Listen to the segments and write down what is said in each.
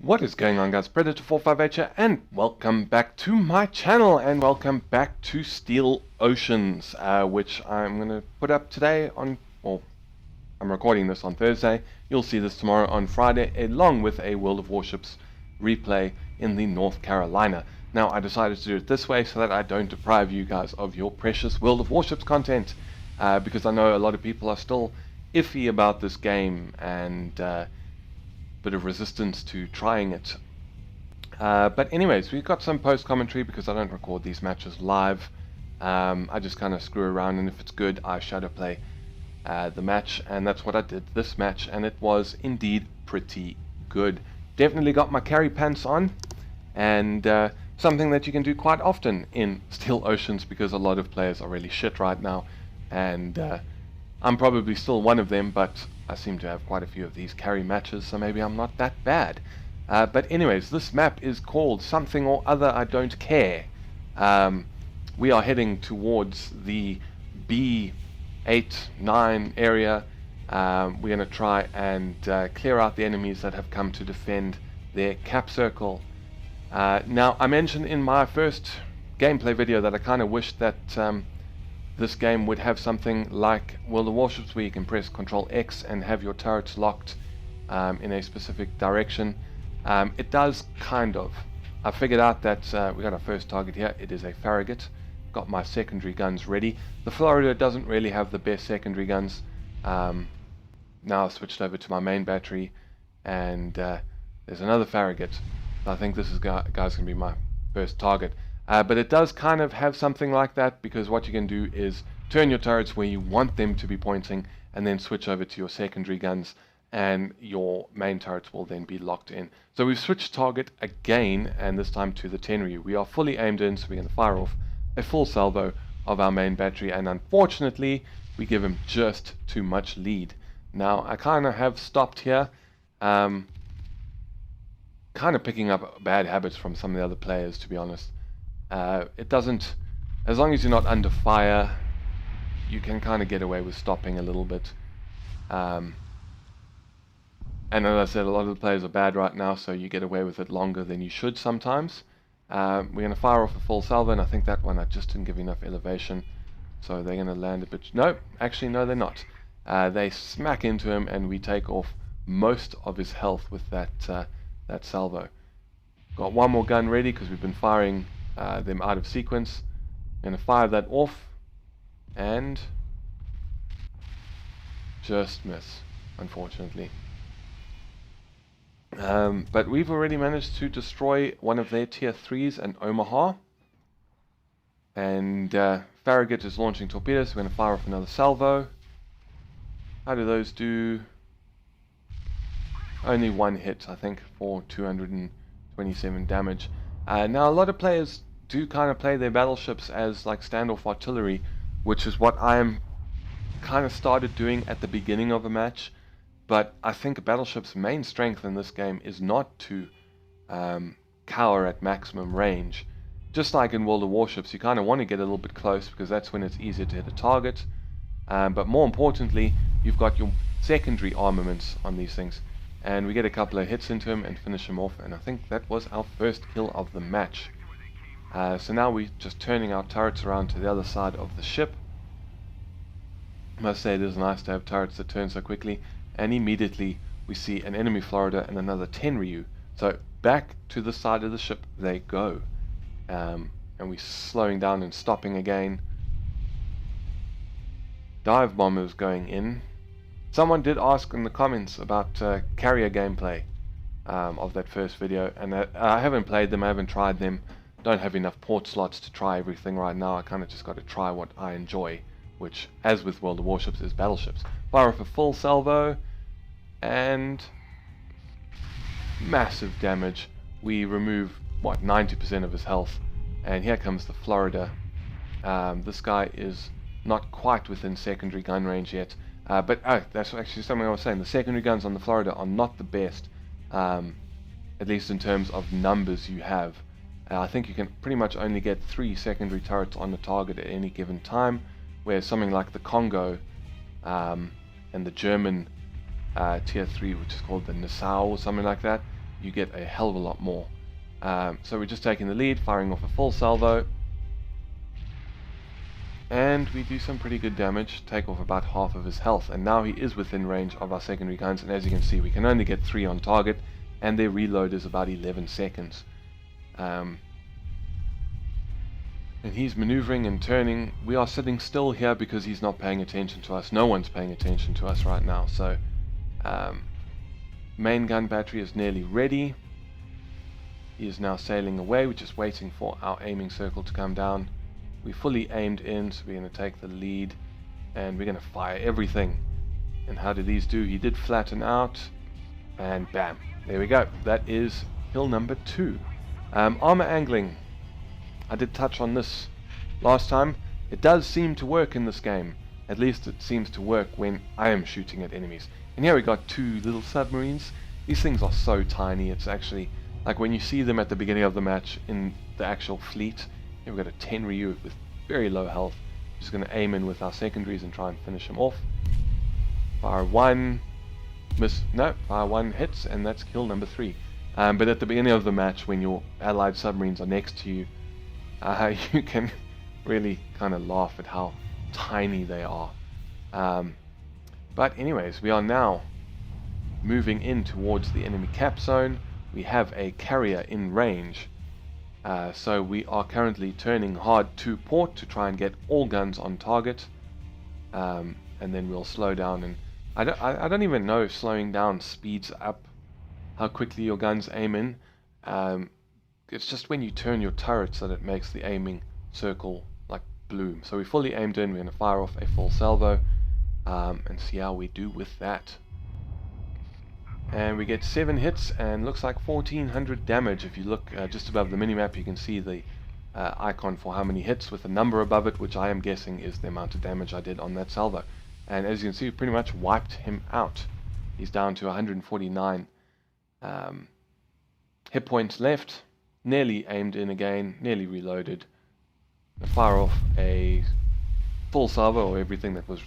What is going on, guys? Predator458 here, and welcome back to my channel, and welcome back to Steel Oceans, which I'm going to put up today on, well, I'm recording this on Thursday. You'll see this tomorrow on Friday, along with a World of Warships replay in the North Carolina. Now, I decided to do it this way so that I don't deprive you guys of your precious World of Warships content, because I know a lot of people are still iffy about this game, and bit of resistance to trying it. But anyways, we've got some post commentary because I don't record these matches live. I just kind of screw around, and if it's good, I shadow play the match, and that's what I did this match, and it was indeed pretty good. Definitely got my carry pants on, and something that you can do quite often in Steel Oceans because a lot of players are really shit right now, and I'm probably still one of them, but I seem to have quite a few of these carry matches, so maybe I'm not that bad. But anyways, this map is called something or other, I don't care. We are heading towards the B8-9 area. We're going to try and clear out the enemies that have come to defend their cap circle. Now, I mentioned in my first gameplay video that I kind of wished that this game would have something like World of Warships, where you can press Ctrl X and have your turrets locked in a specific direction. It does kind of. I figured out that we got our first target here. It is a Farragut. Got my secondary guns ready. The Florida doesn't really have the best secondary guns. Now I've switched over to my main battery, and there's another Farragut. I think this is guy's going to be my first target. But it does kind of have something like that, because what you can do is turn your turrets where you want them to be pointing, and then switch over to your secondary guns, and your main turrets will then be locked in. So we've switched target again, and this time to the Tenryu. We are fully aimed in, so we're going to fire off a full salvo of our main battery, and unfortunately we give him just too much lead. Now I kind of have stopped here, kind of picking up bad habits from some of the other players, to be honest. It doesn't, as long as you're not under fire, you can kind of get away with stopping a little bit. And as I said, a lot of the players are bad right now, so you get away with it longer than you should sometimes. We're going to fire off a full salvo, and I think that one I just didn't give enough elevation, so they're going to land a bit. No, actually no, they're not. They smack into him, and we take off most of his health with that salvo. Got one more gun ready because we've been firing them out of sequence. I'm going to fire that off and just miss, unfortunately. But we've already managed to destroy one of their tier 3s, an Omaha, and Farragut is launching torpedoes. So we're going to fire off another salvo. How do those do? Only one hit, I think, for 227 damage. Now, a lot of players do kind of play their battleships as like standoff artillery, which is what I am kind of started doing at the beginning of a match. But I think a battleship's main strength in this game is not to cower at maximum range. Just like in World of Warships, you kind of want to get a little bit close because that's when it's easier to hit a target. But more importantly, you've got your secondary armaments on these things. And we get a couple of hits into him and finish him off, and I think that was our first kill of the match. So now we're just turning our turrets around to the other side of the ship. I must say it is nice to have turrets that turn so quickly, and immediately we see an enemy Florida and another Tenryu. So back to the side of the ship they go. And we're slowing down and stopping again. Dive bombers going in. Someone did ask in the comments about carrier gameplay of that first video, and I haven't played them, I haven't tried them, don't have enough port slots to try everything right now. I kind of just got to try what I enjoy, which, as with World of Warships, is battleships. Fire off a full salvo, and massive damage. We remove, what, 90% of his health, and here comes the Florida. This guy is not quite within secondary gun range yet. But that's actually something I was saying. The secondary guns on the Florida are not the best, at least in terms of numbers you have. I think you can pretty much only get 3 secondary turrets on the target at any given time, whereas something like the Congo and the German tier 3, which is called the Nassau or something like that, you get a hell of a lot more. So we're just taking the lead, firing off a full salvo, and we do some pretty good damage, take off about half of his health, and now he is within range of our secondary guns, and as you can see we can only get 3 on target, and their reload is about 11 seconds. And he's maneuvering and turning. We are sitting still here because he's not paying attention to us. No one's paying attention to us right now. So main gun battery is nearly ready. He is now sailing away. We're just waiting for our aiming circle to come down. We fully aimed in, so we're going to take the lead and we're going to fire everything. And how did these do? He did flatten out, and bam, there we go. That is kill number 2. Armor angling, I did touch on this last time. It does seem to work in this game. At least it seems to work when I am shooting at enemies. And here we got 2 little submarines. These things are so tiny, it's actually like when you see them at the beginning of the match in the actual fleet. Here we've got a 10 Ryu with very low health. Just going to aim in with our secondaries and try and finish him off. Fire 1, miss, no, fire 1 hits, and that's kill number 3. But at the beginning of the match, when your allied submarines are next to you, you can really kind of laugh at how tiny they are. But anyways, we are now moving in towards the enemy cap zone. We have a carrier in range. So we are currently turning hard to port to try and get all guns on target. And then we'll slow down. And I don't even know if slowing down speeds up how quickly your guns aim in. It's just when you turn your turrets that it makes the aiming circle like bloom. So we fully aimed in. We're going to fire off a full salvo and see how we do with that. And we get 7 hits and looks like 1400 damage. If you look just above the minimap, you can see the icon for how many hits with a number above it, which I am guessing is the amount of damage I did on that salvo. And as you can see, we pretty much wiped him out. He's down to 149 hit points left. Nearly aimed in again, nearly reloaded. Fire off a full salvo, or everything that was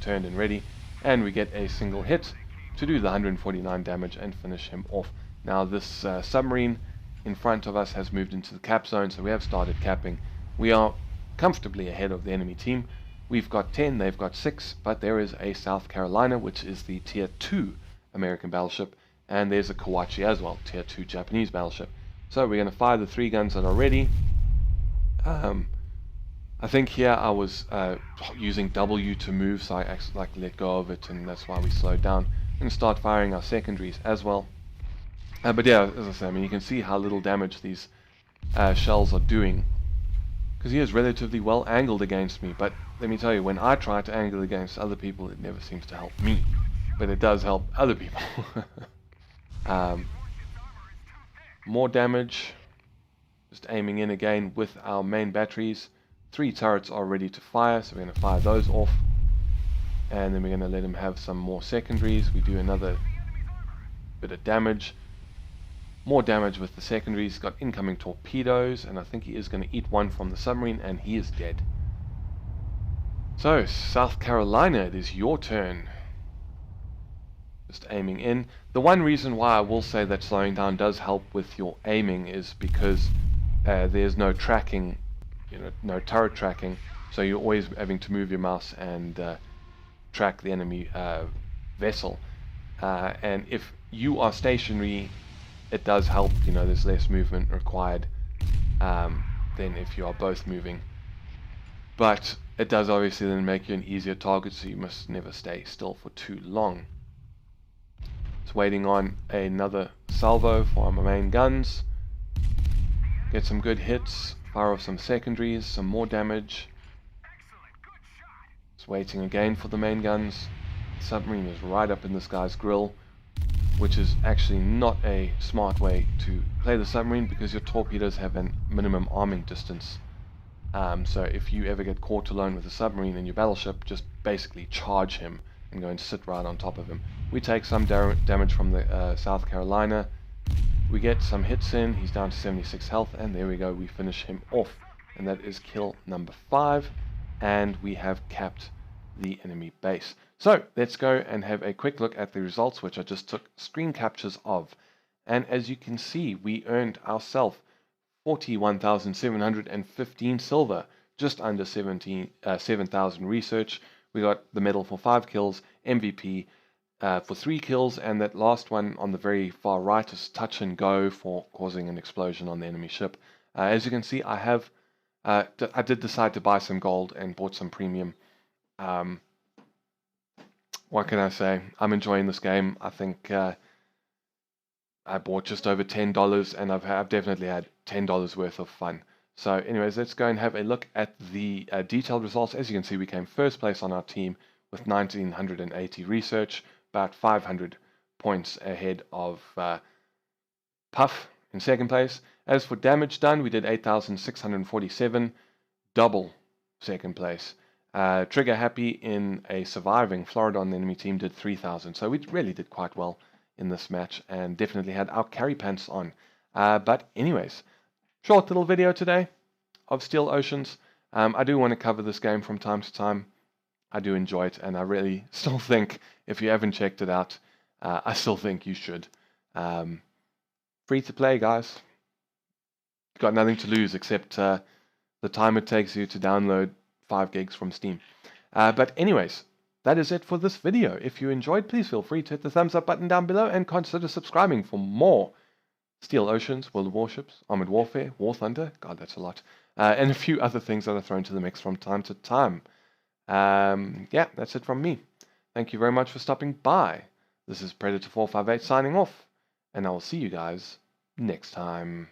turned and ready, and we get a single hit to do the 149 damage and finish him off. Now this submarine in front of us has moved into the cap zone, so we have started capping. We are comfortably ahead of the enemy team. We've got 10, they've got 6, but there is a South Carolina, which is the tier 2 American battleship, and there's a Kawachi as well, tier 2 Japanese battleship. So we're going to fire the 3 guns that are ready. I think here I was using W to move, so I actually let go of it, and that's why we slowed down. And start firing our secondaries as well. But yeah, as I say, I mean, you can see how little damage these shells are doing, because he is relatively well angled against me. But let me tell you, when I try to angle against other people, it never seems to help me, but it does help other people. More damage, just aiming in again with our main batteries. 3 turrets are ready to fire, so we're going to fire those off. And then we're going to let him have some more secondaries. We do another bit of damage. More damage with the secondaries. Got incoming torpedoes, and I think he is going to eat one from the submarine, and he is dead. So, South Carolina, it is your turn. Just aiming in. The one reason why I will say that slowing down does help with your aiming is because there's no tracking, no turret tracking, so you're always having to move your mouse and track the enemy vessel, and if you are stationary, it does help. There's less movement required than if you are both moving, but it does obviously then make you an easier target, so you must never stay still for too long. It's waiting on another salvo for my main guns. Get some good hits, fire off some secondaries, some more damage. Waiting again for the main guns. The submarine is right up in this guy's grill, which is actually not a smart way to play the submarine, because your torpedoes have a minimum arming distance. So if you ever get caught alone with a submarine in your battleship, just basically charge him and go and sit right on top of him. We take some damage from the South Carolina. We get some hits in. He's down to 76 health, and there we go. We finish him off, and that is kill number 5, and we have capped the enemy base. So let's go and have a quick look at the results, which I just took screen captures of. And as you can see, we earned ourselves 41,715 silver, just under 7,000 research. We got the medal for 5 kills, MVP for 3 kills, and that last one on the very far right is touch and go for causing an explosion on the enemy ship. As you can see, I did decide to buy some gold and bought some premium. What can I say? I'm enjoying this game. I think I bought just over $10, and I've definitely had $10 worth of fun. So anyways, let's go and have a look at the detailed results. As you can see, we came first place on our team with 1,980 research, about 500 points ahead of Puff in second place. As for damage done, we did 8,647, double second place. Trigger Happy in a surviving Florida on the enemy team did 3,000. So we really did quite well in this match and definitely had our carry pants on. But anyways, short little video today of Steel Oceans. I do want to cover this game from time to time. I do enjoy it, and I really still think, if you haven't checked it out, I still think you should. Free to play, guys. Got nothing to lose except the time it takes you to download 5 gigs from Steam. But anyways, that is it for this video. If you enjoyed, please feel free to hit the thumbs up button down below and consider subscribing for more Steel Oceans, World of Warships, Armored Warfare, War Thunder, God, that's a lot, and a few other things that are thrown to the mix from time to time. Yeah, that's it from me. Thank you very much for stopping by. This is Predator 458 signing off, and I will see you guys next time.